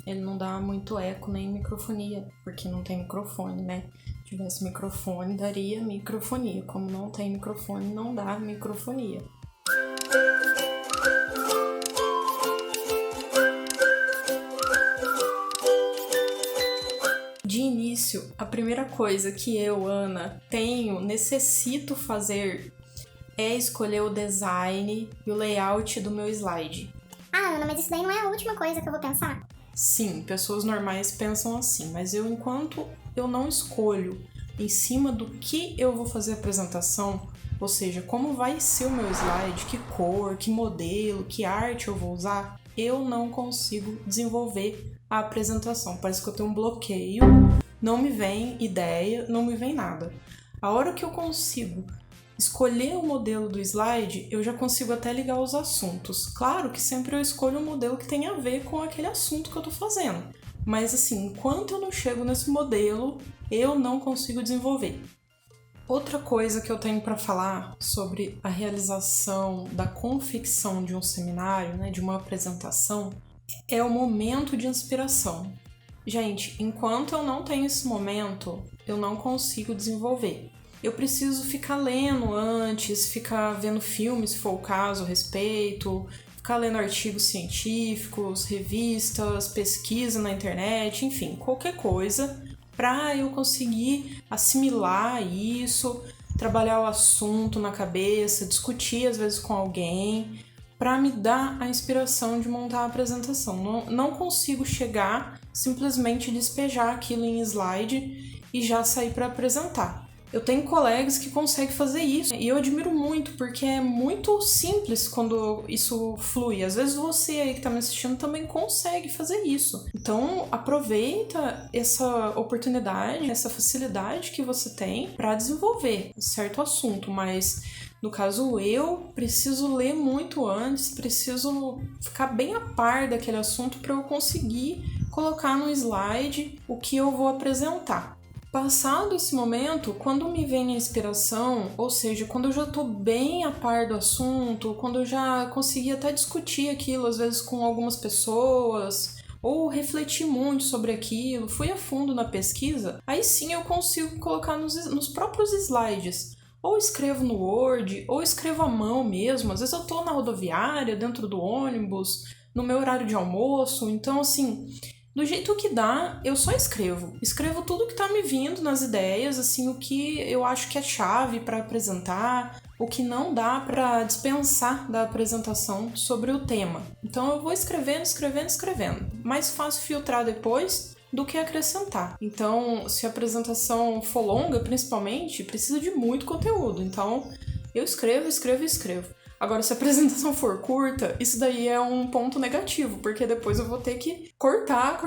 ele não dá muito eco nem microfonia, porque não tem microfone, né? Se tivesse microfone, daria microfonia. Como não tem microfone, não dá microfonia. De início, a primeira coisa que eu, Ana, necessito fazer é escolher o design e o layout do meu slide. Ah, Ana, mas isso daí não é a última coisa que eu vou pensar? Sim, pessoas normais pensam assim, mas enquanto eu não escolho em cima do que eu vou fazer a apresentação, ou seja, como vai ser o meu slide, que cor, que modelo, que arte eu vou usar, eu não consigo desenvolver a apresentação. Parece que eu tenho um bloqueio, não me vem ideia, não me vem nada. A hora que eu consigo escolher o modelo do slide, eu já consigo até ligar os assuntos. Claro que sempre eu escolho um modelo que tenha a ver com aquele assunto que eu tô fazendo. Mas assim, enquanto eu não chego nesse modelo, eu não consigo desenvolver. Outra coisa que eu tenho para falar sobre a realização da confecção de um seminário, né, de uma apresentação, é o momento de inspiração. Gente, enquanto eu não tenho esse momento, eu não consigo desenvolver. Eu preciso ficar lendo antes, ficar vendo filmes, se for o caso, a respeito, ficar lendo artigos científicos, revistas, pesquisa na internet, enfim, qualquer coisa para eu conseguir assimilar isso, trabalhar o assunto na cabeça, discutir às vezes com alguém, para me dar a inspiração de montar a apresentação. Não consigo chegar, simplesmente despejar aquilo em slide e já sair para apresentar. Eu tenho colegas que conseguem fazer isso e eu admiro muito, porque é muito simples quando isso flui. Às vezes você aí que tá me assistindo também consegue fazer isso. Então aproveita essa oportunidade, essa facilidade que você tem para desenvolver certo assunto, mas no caso eu preciso ler muito antes, preciso ficar bem a par daquele assunto para eu conseguir colocar no slide o que eu vou apresentar. Passado esse momento, quando me vem a inspiração, ou seja, quando eu já estou bem a par do assunto, quando eu já consegui até discutir aquilo às vezes com algumas pessoas, ou refletir muito sobre aquilo, fui a fundo na pesquisa, aí sim eu consigo colocar nos próprios slides. Ou escrevo no Word, ou escrevo à mão mesmo. Às vezes eu estou na rodoviária, dentro do ônibus, no meu horário de almoço, então assim... Do jeito que dá, eu só escrevo. Escrevo tudo que tá me vindo nas ideias, assim, o que eu acho que é chave para apresentar, o que não dá para dispensar da apresentação sobre o tema. Então eu vou escrevendo. Mais fácil filtrar depois do que acrescentar. Então, se a apresentação for longa, principalmente, precisa de muito conteúdo. Então, eu escrevo. Agora, se a apresentação for curta, isso daí é um ponto negativo, porque depois eu vou ter que cortar.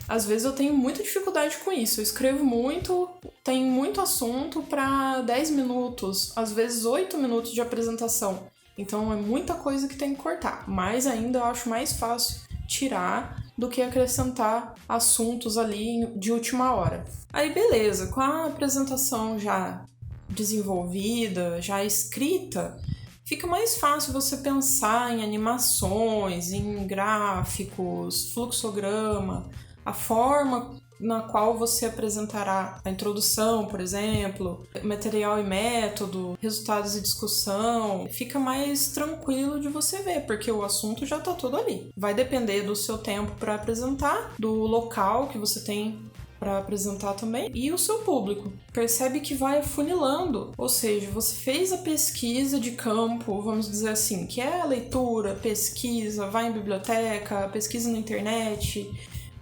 Às vezes eu tenho muita dificuldade com isso. Eu escrevo muito, tenho muito assunto para 10 minutos, às vezes 8 minutos de apresentação. Então é muita coisa que tem que cortar. Mas ainda eu acho mais fácil tirar do que acrescentar assuntos ali de última hora. Aí beleza, com a apresentação já desenvolvida, já escrita, fica mais fácil você pensar em animações, em gráficos, fluxograma, a forma na qual você apresentará a introdução, por exemplo, material e método, resultados e discussão. Fica mais tranquilo de você ver, porque o assunto já está todo ali. Vai depender do seu tempo para apresentar, do local que você tem para apresentar também, e o seu público. Percebe que vai afunilando, ou seja, você fez a pesquisa de campo, vamos dizer assim, que é a leitura, pesquisa, vai em biblioteca, pesquisa na internet,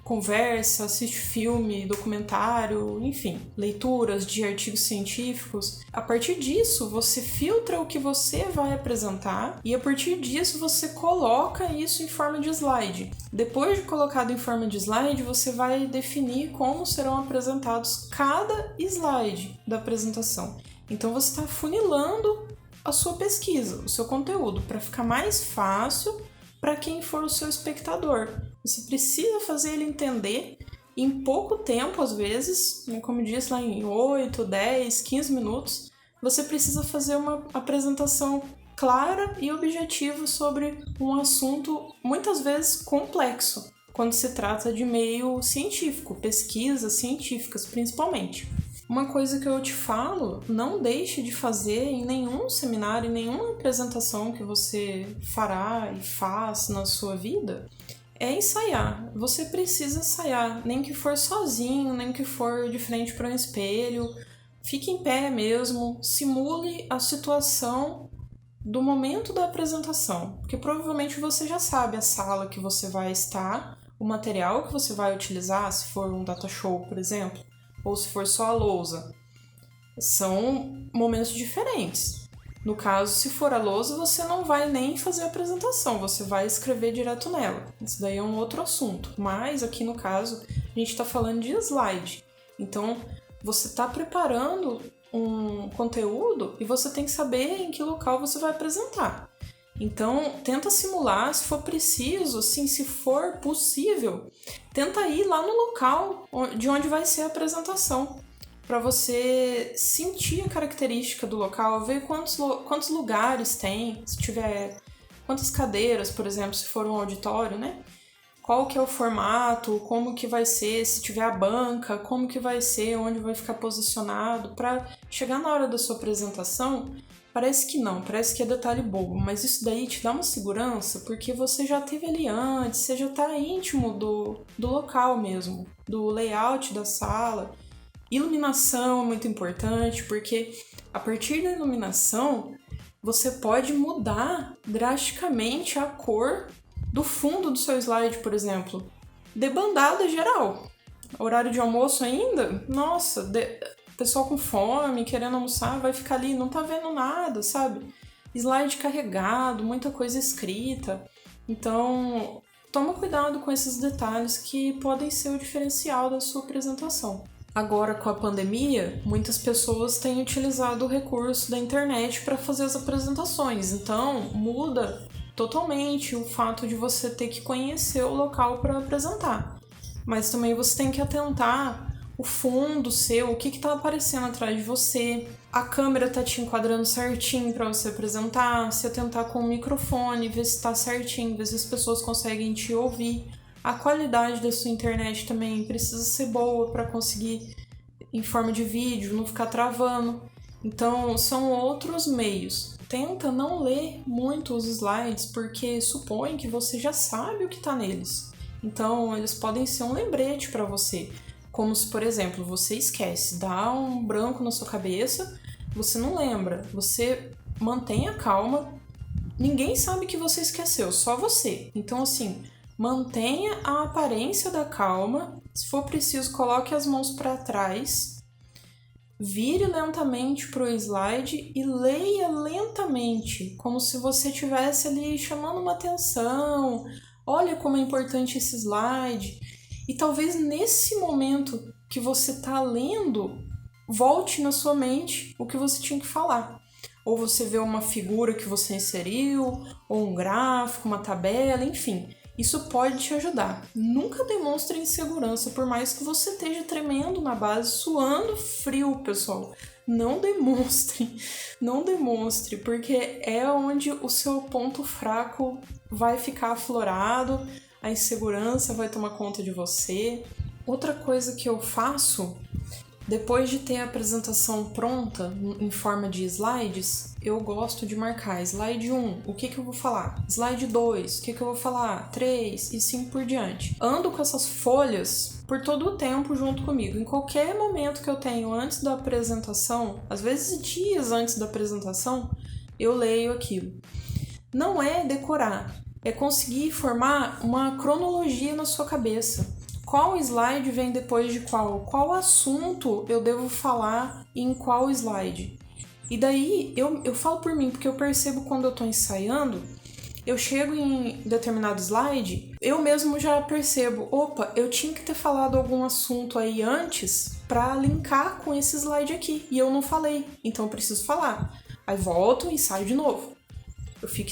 conversa, assiste filme, documentário, enfim, leituras de artigos científicos. A partir disso, você filtra o que você vai apresentar e a partir disso você coloca isso em forma de slide. Depois de colocado em forma de slide, você vai definir como serão apresentados cada slide da apresentação. Então você está funilando a sua pesquisa, o seu conteúdo, para ficar mais fácil para quem for o seu espectador. Você precisa fazer ele entender em pouco tempo, às vezes, como eu disse lá, em 8, 10, 15 minutos, você precisa fazer uma apresentação clara e objetiva sobre um assunto, muitas vezes, complexo. quando se trata de meio científico, pesquisas científicas principalmente. Uma coisa que eu te falo, não deixe de fazer em nenhum seminário, em nenhuma apresentação que você fará e faz na sua vida, é ensaiar. Você precisa ensaiar, nem que for sozinho, nem que for de frente para um espelho. Fique em pé mesmo, simule a situação do momento da apresentação, porque provavelmente você já sabe a sala que você vai estar, o material que você vai utilizar, se for um data show, por exemplo, ou se for só a lousa. São momentos diferentes. No caso, se for a lousa, você não vai nem fazer a apresentação, você vai escrever direto nela. Isso daí é um outro assunto. Mas aqui no caso, a gente está falando de slide. Então, você está preparando um conteúdo e você tem que saber em que local você vai apresentar. Então, tenta simular, se for preciso, assim, se for possível, tenta ir lá no local de onde vai ser a apresentação, para você sentir a característica do local, ver quantos lugares tem, se tiver quantas cadeiras, por exemplo, se for um auditório, né? Qual que é o formato, como que vai ser, se tiver a banca, como que vai ser, onde vai ficar posicionado, para chegar na hora da sua apresentação. Parece que não, parece que é detalhe bobo, mas isso daí te dá uma segurança porque você já esteve ali antes, você já está íntimo do local mesmo, do layout da sala. Iluminação é muito importante porque a partir da iluminação você pode mudar drasticamente a cor do fundo do seu slide, por exemplo. Debandada geral. Horário de almoço ainda? Nossa, pessoal com fome, querendo almoçar, vai ficar ali, não tá vendo nada, sabe? Slide carregado, muita coisa escrita. Então, toma cuidado com esses detalhes que podem ser o diferencial da sua apresentação. Agora, com a pandemia, muitas pessoas têm utilizado o recurso da internet para fazer as apresentações. Então, muda totalmente o fato de você ter que conhecer o local para apresentar. Mas também você tem que atentar o fundo seu, o que está aparecendo atrás de você, a câmera tá te enquadrando certinho para você apresentar, se atentar com o microfone, ver se está certinho, ver se as pessoas conseguem te ouvir. A qualidade da sua internet também precisa ser boa para conseguir em forma de vídeo, não ficar travando. Então, são outros meios. Tenta não ler muito os slides, porque supõe que você já sabe o que está neles. Então, eles podem ser um lembrete para você. Como se, por exemplo, você esquece, dá um branco na sua cabeça, você não lembra. Você mantém a calma, ninguém sabe que você esqueceu, só você. Então, assim, mantenha a aparência da calma. Se for preciso, coloque as mãos para trás. Vire lentamente para o slide e leia lentamente, como se você estivesse ali chamando uma atenção. Olha como é importante esse slide. E talvez nesse momento que você está lendo, volte na sua mente o que você tinha que falar. Ou você vê uma figura que você inseriu, ou um gráfico, uma tabela, enfim. Isso pode te ajudar. Nunca demonstre insegurança, por mais que você esteja tremendo na base, suando frio, pessoal. Não demonstre, porque é onde o seu ponto fraco vai ficar aflorado, a insegurança vai tomar conta de você. Outra coisa que eu faço, depois de ter a apresentação pronta em forma de slides, eu gosto de marcar slide 1, o que eu vou falar? Slide 2, o que eu vou falar? 3 e assim por diante. Ando com essas folhas por todo o tempo junto comigo. Em qualquer momento que eu tenho antes da apresentação, às vezes dias antes da apresentação, eu leio aquilo. Não é decorar, é conseguir formar uma cronologia na sua cabeça. Qual slide vem depois de qual? Qual assunto eu devo falar em qual slide? E daí, eu falo por mim, porque eu percebo quando eu tô ensaiando, eu chego em determinado slide, eu mesmo já percebo, opa, eu tinha que ter falado algum assunto aí antes pra linkar com esse slide aqui, e eu não falei, então eu preciso falar. Aí volto e ensaio de novo. Eu fico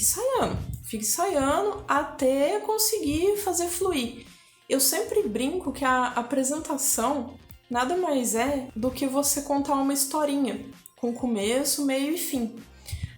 ensaiando até conseguir fazer fluir. Eu sempre brinco que a apresentação nada mais é do que você contar uma historinha, com começo, meio e fim.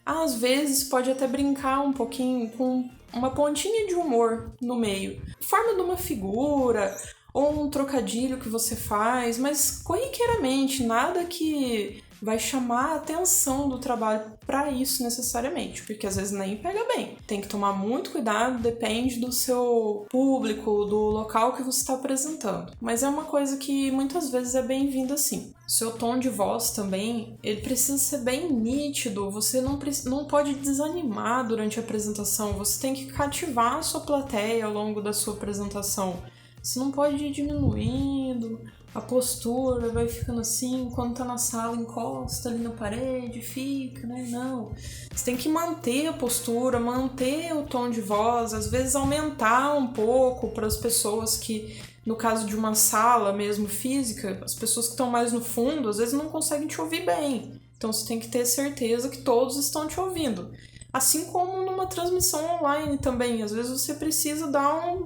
Às vezes pode até brincar um pouquinho com uma pontinha de humor no meio. Forma de uma figura ou um trocadilho que você faz, mas corriqueiramente, nada que vai chamar a atenção do trabalho para isso necessariamente, porque às vezes nem pega bem. Tem que tomar muito cuidado, depende do seu público, do local que você está apresentando. Mas é uma coisa que muitas vezes é bem-vinda sim. Seu tom de voz também, ele precisa ser bem nítido, você não pode desanimar durante a apresentação, você tem que cativar a sua plateia ao longo da sua apresentação. Você não pode ir diminuindo, a postura vai ficando assim, quando tá na sala encosta ali na parede, fica, né? Não. Você tem que manter a postura, manter o tom de voz, às vezes aumentar um pouco para as pessoas que, no caso de uma sala mesmo física, as pessoas que estão mais no fundo, às vezes não conseguem te ouvir bem. Então você tem que ter certeza que todos estão te ouvindo. Assim como numa transmissão online também, às vezes você precisa dar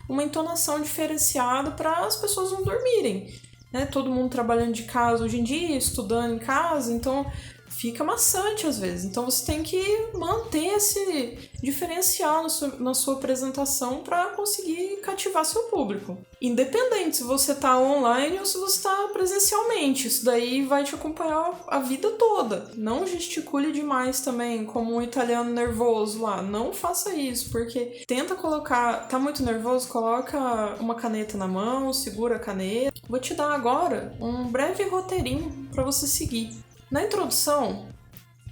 uma entonação diferenciada para as pessoas não dormirem, né? Todo mundo trabalhando de casa hoje em dia, estudando em casa, então fica maçante às vezes. Então você tem que manter esse diferencial na sua apresentação para conseguir cativar seu público. Independente se você está online ou se você está presencialmente, isso daí vai te acompanhar a vida toda. Não gesticule demais também, como um italiano nervoso lá. Não faça isso, porque tenta colocar... Tá muito nervoso? Coloca uma caneta na mão, segura a caneta. Vou te dar agora um breve roteirinho para você seguir. Na introdução,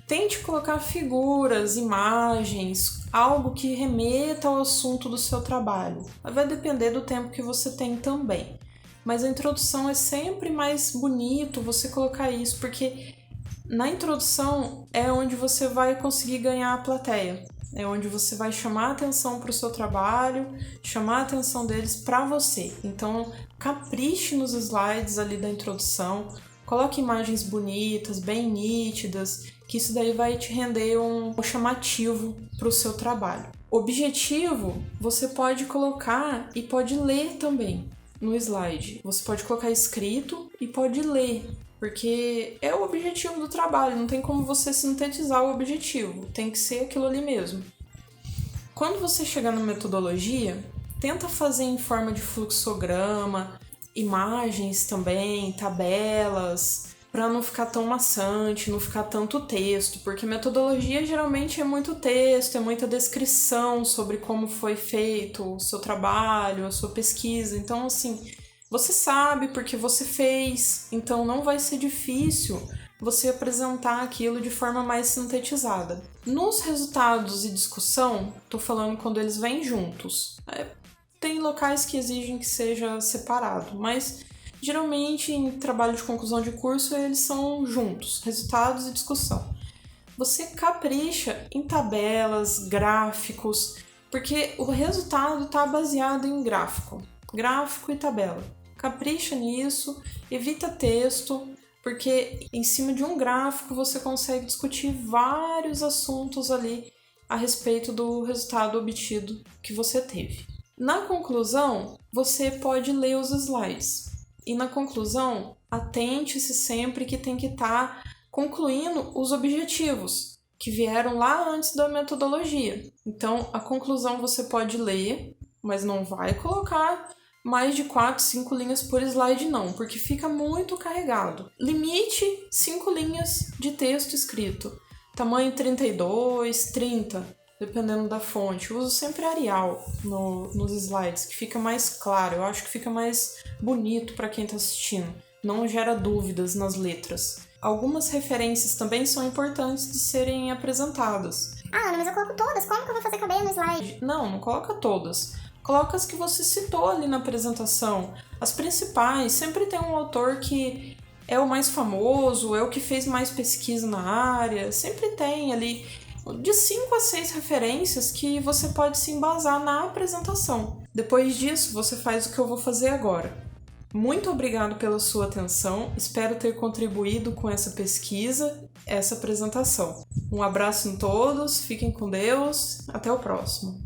tente colocar figuras, imagens, algo que remeta ao assunto do seu trabalho. Vai depender do tempo que você tem também. Mas a introdução é sempre mais bonito você colocar isso, porque na introdução é onde você vai conseguir ganhar a plateia. É onde você vai chamar a atenção para o seu trabalho, chamar a atenção deles para você. Então, capriche nos slides ali da introdução. Coloque imagens bonitas, bem nítidas, que isso daí vai te render um chamativo para o seu trabalho. Objetivo, você pode colocar e pode ler também no slide. Você pode colocar escrito e pode ler, porque é o objetivo do trabalho, não tem como você sintetizar o objetivo, tem que ser aquilo ali mesmo. Quando você chegar na metodologia, tenta fazer em forma de fluxograma, imagens também, tabelas, para não ficar tão maçante, não ficar tanto texto, porque metodologia geralmente é muito texto, é muita descrição sobre como foi feito o seu trabalho, a sua pesquisa. Então, assim, você sabe porque você fez, então não vai ser difícil você apresentar aquilo de forma mais sintetizada. Nos resultados e discussão, tô falando quando eles vêm juntos. Tem locais que exigem que seja separado, mas geralmente em trabalho de conclusão de curso eles são juntos, resultados e discussão. Você capricha em tabelas, gráficos, porque o resultado está baseado em gráfico e tabela. Capricha nisso, evita texto, porque em cima de um gráfico você consegue discutir vários assuntos ali a respeito do resultado obtido que você teve. Na conclusão, você pode ler os slides. E na conclusão, atente-se sempre que tem que estar concluindo os objetivos que vieram lá antes da metodologia. Então, a conclusão você pode ler, mas não vai colocar mais de 4, 5 linhas por slide não, porque fica muito carregado. Limite 5 linhas de texto escrito. Tamanho 32, 30. Dependendo da fonte. Eu uso sempre Arial nos slides, que fica mais claro. Eu acho que fica mais bonito para quem está assistindo. Não gera dúvidas nas letras. Algumas referências também são importantes de serem apresentadas. Ah, Ana, mas eu coloco todas. Como que eu vou fazer caber no slide? Não coloca todas. Coloca as que você citou ali na apresentação. As principais. Sempre tem um autor que é o mais famoso, é o que fez mais pesquisa na área. Sempre tem ali de 5 a 6 referências que você pode se embasar na apresentação. Depois disso, você faz o que eu vou fazer agora. Muito obrigado pela sua atenção, espero ter contribuído com essa pesquisa, essa apresentação. Um abraço em todos, fiquem com Deus, até o próximo.